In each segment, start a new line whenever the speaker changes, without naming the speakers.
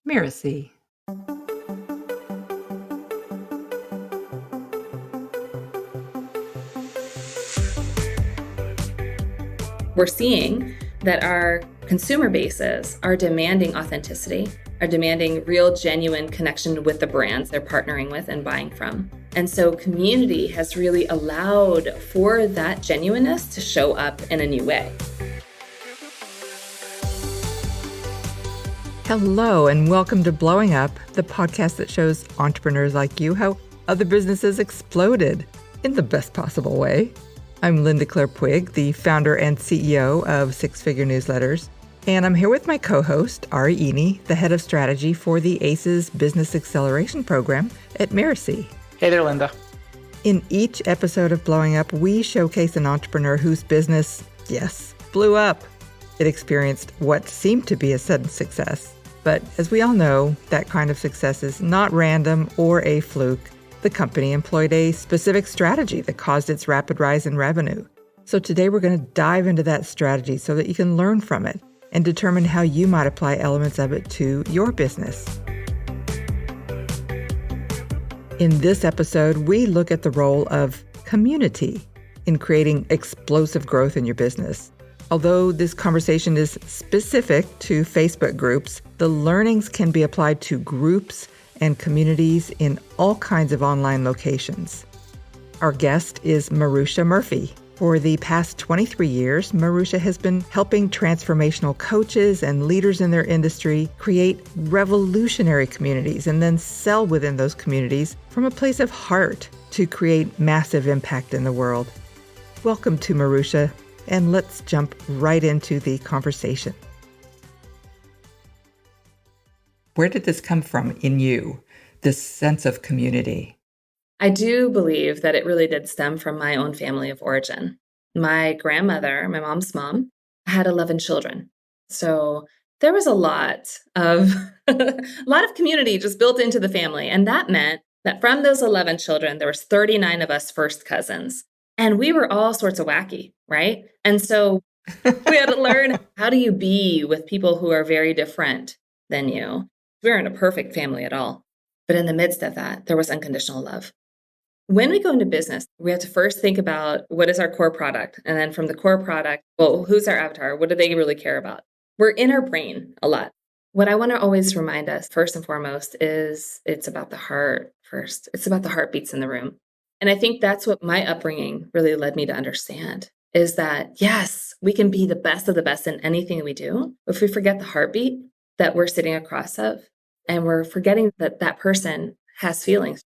Mirasee.
We're seeing that our consumer bases are demanding authenticity, are demanding real, genuine connection with the brands they're partnering with and buying from. And so community has really allowed for that genuineness to show up in a new way.
Hello, and welcome to Blowing Up, the podcast that shows entrepreneurs like you how other businesses exploded in the best possible way. I'm Linda Claire Puig, the founder and CEO of Six Figure Newsletters, and I'm here with my co-host, Ari Eni, the head of strategy for the ACES Business Acceleration Program at Mirasee.
Hey there, Linda.
In each episode of Blowing Up, we showcase an entrepreneur whose business, yes, blew up. It experienced what seemed to be a sudden success. But as we all know, that kind of success is not random or a fluke. The company employed a specific strategy that caused its rapid rise in revenue. So today we're going to dive into that strategy so that you can learn from it and determine how you might apply elements of it to your business. In this episode, we look at the role of community in creating explosive growth in your business. Although this conversation is specific to Facebook groups, the learnings can be applied to groups and communities in all kinds of online locations. Our guest is Maruxa Murphy. For the past 23 years, Maruxa has been helping transformational coaches and leaders in their industry create revolutionary communities and then sell within those communities from a place of heart to create massive impact in the world. Welcome to Maruxa, and let's jump right into the conversation. Where did this come from in you, this sense of community?
I do believe that it really did stem from my own family of origin. My grandmother, my mom's mom, had 11 children. So there was a lot of community just built into the family. And that meant that from those 11 children, there was 39 of us first cousins. And we were all sorts of wacky, right? And so we had to learn, how do you be with people who are very different than you? We weren't a perfect family at all. But in the midst of that, there was unconditional love. When we go into business, we have to first think about what is our core product. And then from the core product, well, who's our avatar? What do they really care about? We're in our brain a lot. What I want to always remind us, first and foremost, is it's about the heart first. It's about the heartbeats in the room. And I think that's what my upbringing really led me to understand, is that, yes, we can be the best of the best in anything we do. But if we forget the heartbeat that we're sitting across of, and we're forgetting that that person has feelings,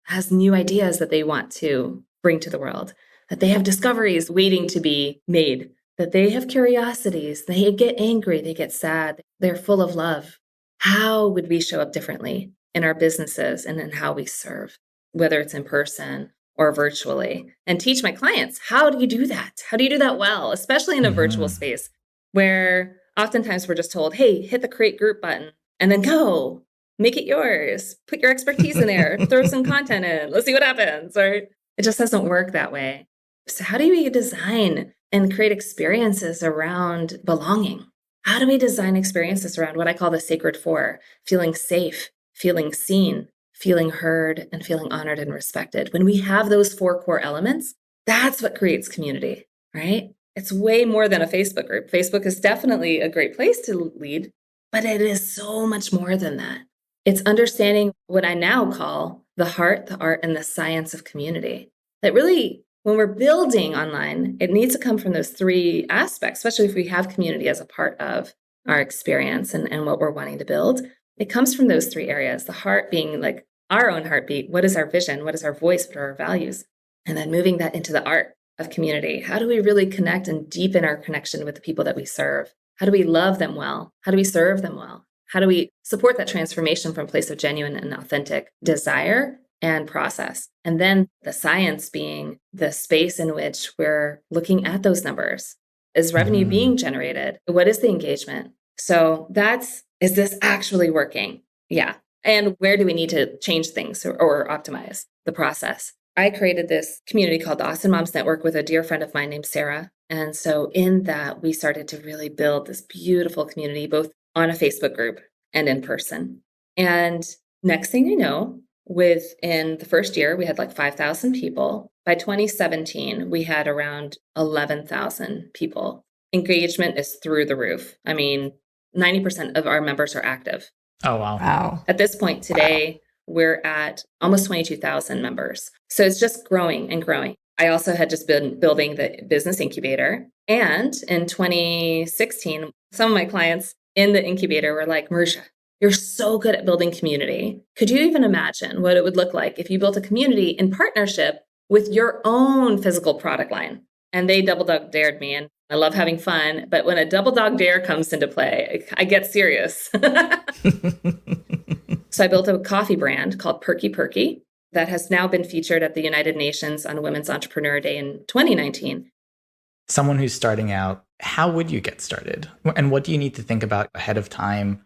has new ideas that they want to bring to the world, that they have discoveries waiting to be made, that they have curiosities, they get angry, they get sad, they're full of love. How would we show up differently in our businesses and in how we serve, whether it's in person or virtually? And teach my clients, how do you do that? How do you do that well, especially in a virtual space where oftentimes we're just told, hey, hit the create group button and then go. Make it yours. Put your expertise in there. Throw some content in. Let's see what happens. Or it just doesn't work that way. So how do we design and create experiences around belonging? How do we design experiences around what I call the sacred four? Feeling safe, feeling seen, feeling heard, and feeling honored and respected. When we have those four core elements, that's what creates community, right? It's way more than a Facebook group. Facebook is definitely a great place to lead, but it is so much more than that. It's understanding what I now call the heart, the art, and the science of community. That really, when we're building online, it needs to come from those three aspects, especially if we have community as a part of our experience and what we're wanting to build. It comes from those three areas, the heart being like our own heartbeat. What is our vision? What is our voice? What are our values? And then moving that into the art of community. How do we really connect and deepen our connection with the people that we serve? How do we love them well? How do we serve them well? How do we support that transformation from a place of genuine and authentic desire and process? And then the science being the space in which we're looking at those numbers. Is revenue being generated? What is the engagement? So is this actually working? Yeah. And where do we need to change things or optimize the process? I created this community called the Awesome Moms Network with a dear friend of mine named Sarah. And so in that, we started to really build this beautiful community, both on a Facebook group and in person. And next thing you know, within the first year, we had like 5,000 people. By 2017, we had around 11,000 people. Engagement is through the roof. I mean, 90% of our members are active.
Oh, wow.
Wow.
At this point today, we're at almost 22,000 members. So it's just growing and growing. I also had just been building the business incubator. And in 2016, some of my clients in the incubator were like, Maruxa, you're so good at building community. Could you even imagine what it would look like if you built a community in partnership with your own physical product line? And they double dog dared me. And I love having fun. But when a double dog dare comes into play, I get serious. So I built a coffee brand called Perky that has now been featured at the United Nations on Women's Entrepreneur Day in 2019.
Someone who's starting out, how would you get started? And what do you need to think about ahead of time?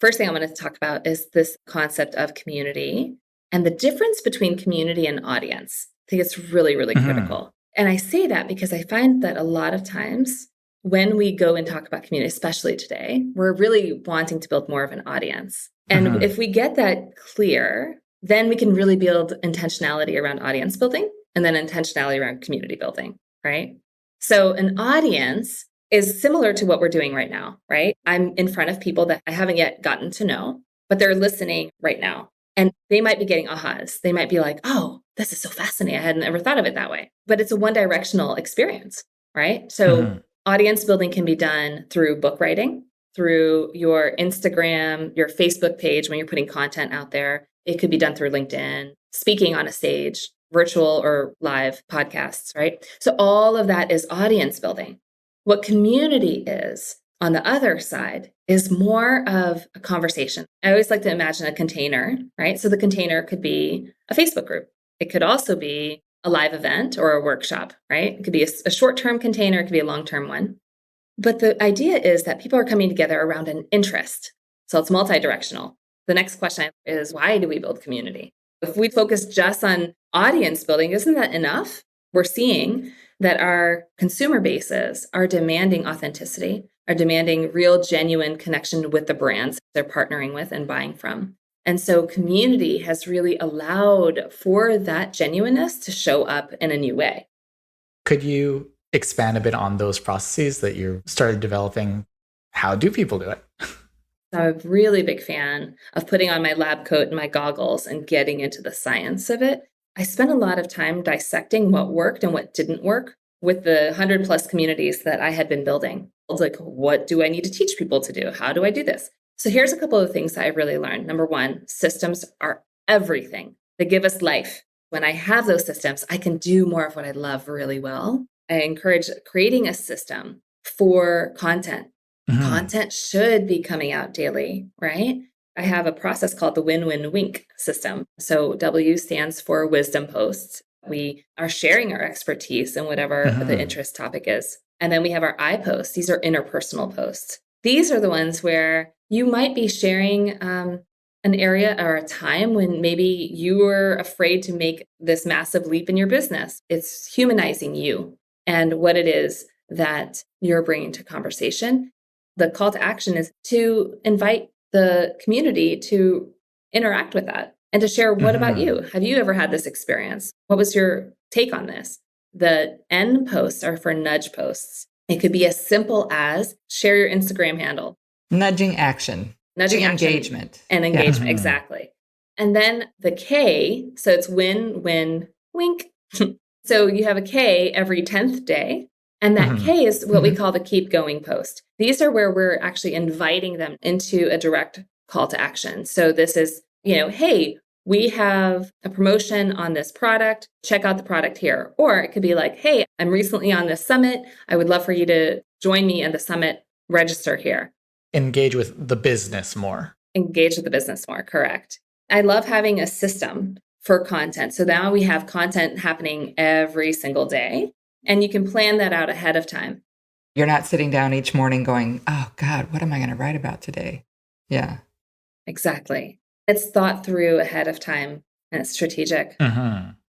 First thing I want to talk about is this concept of community and the difference between community and audience. I think it's really, really critical. And I say that because I find that a lot of times when we go and talk about community, especially today, we're really wanting to build more of an audience. And if we get that clear, then we can really build intentionality around audience building and then intentionality around community building, right? So an audience is similar to what we're doing right now, right? I'm in front of people that I haven't yet gotten to know, but they're listening right now. And they might be getting ahas. They might be like, oh, this is so fascinating. I hadn't ever thought of it that way. But it's a one-directional experience, right? So audience building can be done through book writing, through your Instagram, your Facebook page when you're putting content out there. It could be done through LinkedIn, speaking on a stage, virtual or live podcasts, right? So all of that is audience building. What community is, on the other side, is more of a conversation. I always like to imagine a container, right? So the container could be a Facebook group. It could also be a live event or a workshop, right? It could be a short-term container. It could be a long-term one. But the idea is that people are coming together around an interest. So it's multi-directional. The next question is, why do we build community? If we focus just on audience building, isn't that enough? We're seeing that our consumer bases are demanding authenticity, are demanding real, genuine connection with the brands they're partnering with and buying from. And so community has really allowed for that genuineness to show up in a new way.
Could you expand a bit on those processes that you started developing? How do people do it?
I'm a really big fan of putting on my lab coat and my goggles and getting into the science of it. I spent a lot of time dissecting what worked and what didn't work with the 100 plus communities that I had been building. I was like, what do I need to teach people to do? How do I do this? So here's a couple of things that I really learned. Number one, systems are everything. They give us life. When I have those systems, I can do more of what I love really well. I encourage creating a system for content. Content should be coming out daily, right? I have a process called the win-win-wink system. So W stands for wisdom posts. We are sharing our expertise in whatever the interest topic is. And then we have our I posts. These are interpersonal posts. These are the ones where you might be sharing an area or a time when maybe you were afraid to make this massive leap in your business. It's humanizing you and what it is that you're bringing to conversation. The call to action is to invite the community to interact with that and to share, what about you? Have you ever had this experience? What was your take on this? The end posts are for nudge posts. It could be as simple as share your Instagram handle.
Nudging action.
Nudging
engagement.
And engagement, exactly. And then the K, so it's win, win, wink. So you have a K every 10th day. And that K is what we call the keep going post. These are where we're actually inviting them into a direct call to action. So this is, hey, we have a promotion on this product. Check out the product here. Or it could be like, hey, I'm recently on this summit. I would love for you to join me at the summit. Register here.
Engage with the business more.
Engage with the business more, correct. I love having a system for content. So now we have content happening every single day. And you can plan that out ahead of time.
You're not sitting down each morning going, oh God, what am I going to write about today? Yeah.
Exactly. It's thought through ahead of time and it's strategic.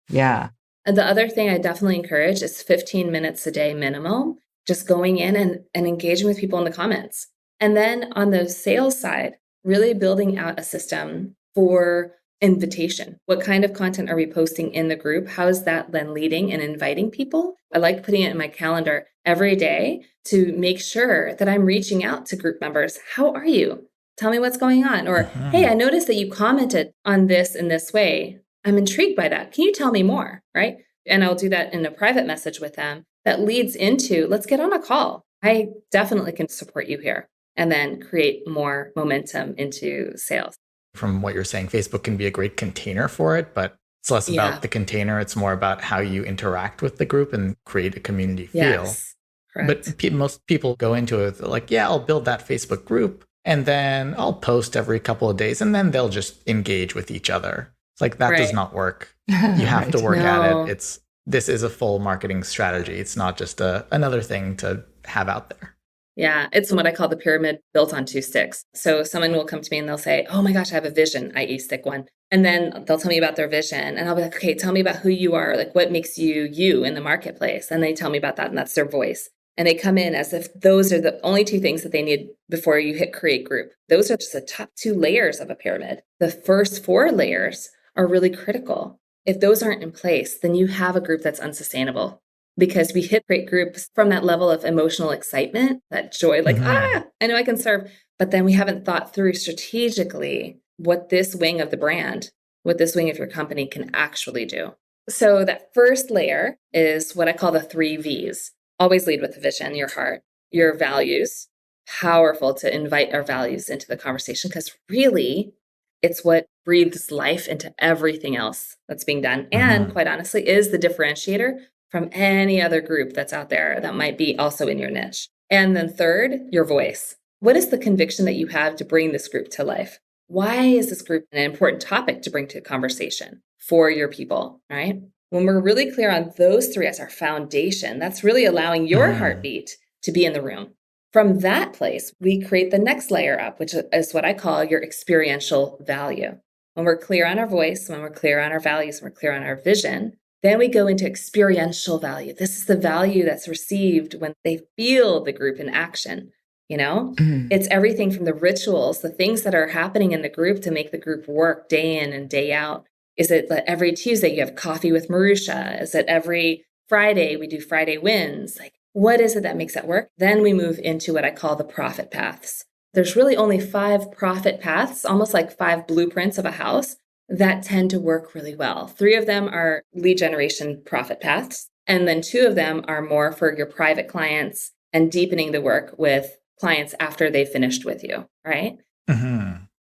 Yeah.
And the other thing I definitely encourage is 15 minutes a day minimum, just going in and engaging with people in the comments. And then on the sales side, really building out a system for invitation. What kind of content are we posting in the group? How is that then leading and inviting people? I like putting it in my calendar every day to make sure that I'm reaching out to group members. How are you? Tell me what's going on. Or, hey, I noticed that you commented on this in this way. I'm intrigued by that. Can you tell me more? Right? And I'll do that in a private message with them that leads into, let's get on a call. I definitely can support you here, and then create more momentum into sales.
From what you're saying, Facebook can be a great container for it, but it's less about the container. It's more about how you interact with the group and create a community feel.
Yes, correct.
But most people go into it like, yeah, I'll build that Facebook group and then I'll post every couple of days and then they'll just engage with each other. It's like that does not work. You have to work at it. This is a full marketing strategy. It's not just another thing to have out there.
Yeah, it's what I call the pyramid built on two sticks. So someone will come to me and they'll say, oh my gosh, I have a vision, i.e. stick one. And then they'll tell me about their vision. And I'll be like, okay, tell me about who you are. Like what makes you you in the marketplace? And they tell me about that, and that's their voice. And they come in as if those are the only two things that they need before you hit create group. Those are just the top two layers of a pyramid. The first four layers are really critical. If those aren't in place, then you have a group that's unsustainable. Because we hit great groups from that level of emotional excitement, that joy, like, I know I can serve. But then we haven't thought through strategically what this wing of the brand, what this wing of your company can actually do. So that first layer is what I call the 3 V's. Always lead with the vision, your heart, your values. Powerful to invite our values into the conversation, because really it's what breathes life into everything else that's being done. And quite honestly, is the differentiator from any other group that's out there that might be also in your niche. And then third, your voice. What is the conviction that you have to bring this group to life? Why is this group an important topic to bring to conversation for your people, right? When we're really clear on those 3 as our foundation, that's really allowing your heartbeat to be in the room. From that place, we create the next layer up, which is what I call your experiential value. When we're clear on our voice, when we're clear on our values, when we're clear on our vision, then we go into experiential value. This is the value that's received when they feel the group in action. You know, it's everything from the rituals, the things that are happening in the group to make the group work day in and day out. Is it that every Tuesday you have coffee with Maruxa? Is it every Friday we do Friday wins? Like, what is it that makes that work? Then we move into what I call the profit paths. There's really only 5 profit paths, almost like 5 blueprints of a house, that tend to work really well. 3 of them are lead generation profit paths. And then 2 of them are more for your private clients and deepening the work with clients after they've finished with you, right?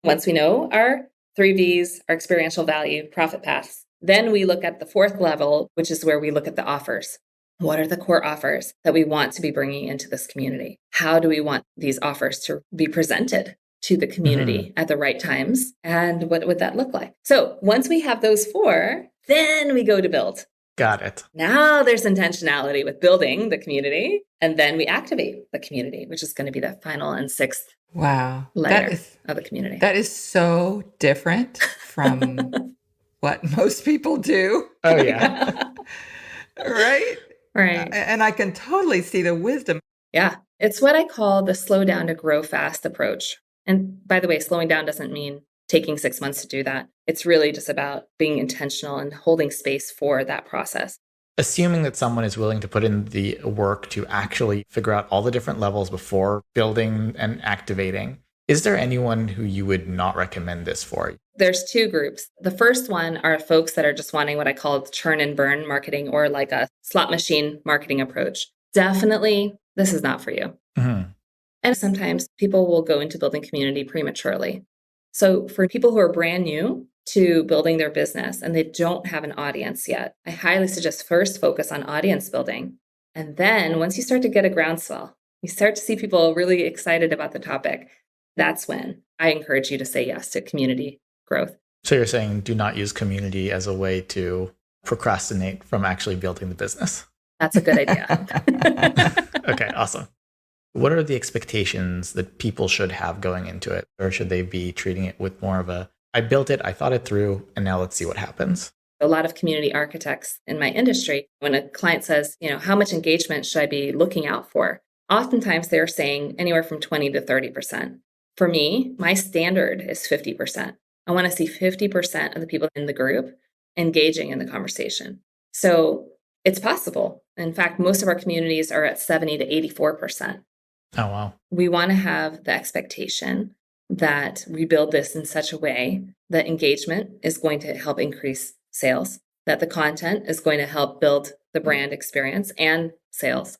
Once we know our 3 V's, our experiential value, profit paths, then we look at the 4th level, which is where we look at the offers. What are the core offers that we want to be bringing into this community? How do we want these offers to be presented to the community at the right times? And what would that look like? So once we have those 4, then we go to build.
Got it.
Now there's intentionality with building the community, and then we activate the community, which is going to be the final and 6th layer of the community.
That is so different from what most people do.
Oh, yeah.
Right?
Right.
And I can totally see the wisdom.
Yeah. It's what I call the slow down to grow fast approach. And by the way, slowing down doesn't mean taking 6 months to do that. It's really just about being intentional and holding space for that process.
Assuming that someone is willing to put in the work to actually figure out all the different levels before building and activating, is there anyone who you would not recommend this for?
There's 2 groups. The first one are folks that are just wanting what I call churn and burn marketing, or like a slot machine marketing approach. Definitely, this is not for you. And sometimes people will go into building community prematurely. So for people who are brand new to building their business and they don't have an audience yet, I highly suggest first focus on audience building. And then once you start to get a groundswell, you start to see people really excited about the topic, that's when I encourage you to say yes to community growth.
So you're saying do not use community as a way to procrastinate from actually building the business.
That's a good idea.
Okay, awesome. What are the expectations that people should have going into it? Or should they be treating it with more of a, I built it, I thought it through, and now let's see what happens?
A lot of community architects in my industry, when a client says, how much engagement should I be looking out for? Oftentimes they're saying anywhere from 20 to 30%. For me, my standard is 50%. I want to see 50% of the people in the group engaging in the conversation. So it's possible. In fact, most of our communities are at 70 to 84%.
Oh, wow.
We want to have the expectation that we build this in such a way that engagement is going to help increase sales, that the content is going to help build the brand experience and sales.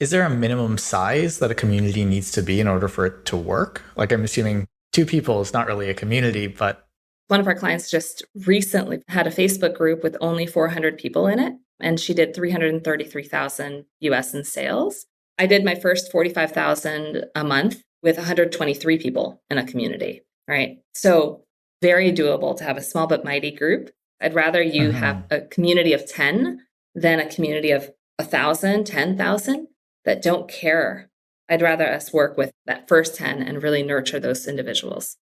Is there a minimum size that a community needs to be in order for it to work? Like, I'm assuming 2 people is not really a community, but...
One of our clients just recently had a Facebook group with only 400 people in it, and she did 333,000 US in sales. I did my first 45,000 a month with 123 people in a community, right? So very doable to have a small but mighty group. I'd rather you have a community of 10 than a community of 1,000, 10,000 that don't care. I'd rather us work with that first 10 and really nurture those individuals.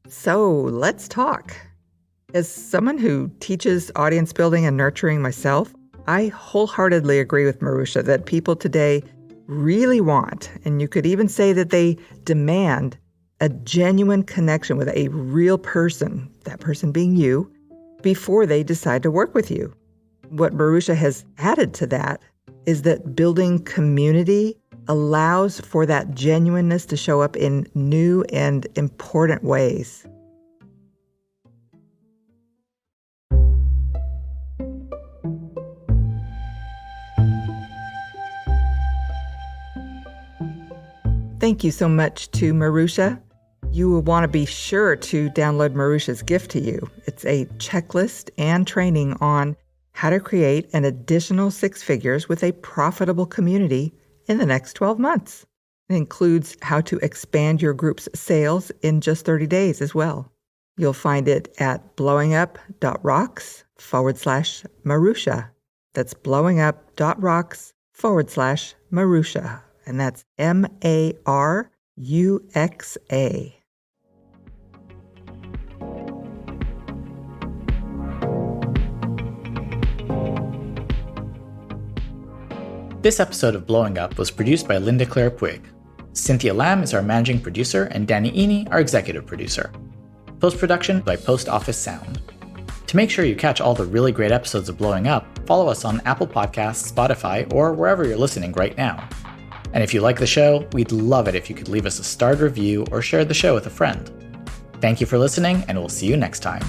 So let's talk. As someone who teaches audience building and nurturing myself, I wholeheartedly agree with Maruxa that people today really want, and you could even say that they demand, a genuine connection with a real person, that person being you, before they decide to work with you. What Maruxa has added to that is that building community allows for that genuineness to show up in new and important ways. Thank you so much to Maruxa. You will want to be sure to download Maruxa's gift to you. It's a checklist and training on how to create an additional 6 figures with a profitable community in the next 12 months. It includes how to expand your group's sales in just 30 days as well. You'll find it at blowingup.rocks/Maruxa. That's blowingup.rocks/Maruxa. And that's MARUXA.
This episode of Blowing Up was produced by Linda Claire Puig. Cynthia Lam is our managing producer, and Danny Eni, our executive producer. Post-production by Post Office Sound. To make sure you catch all the really great episodes of Blowing Up, follow us on Apple Podcasts, Spotify, or wherever you're listening right now. And if you like the show, we'd love it if you could leave us a starred review or share the show with a friend. Thank you for listening, and we'll see you next time.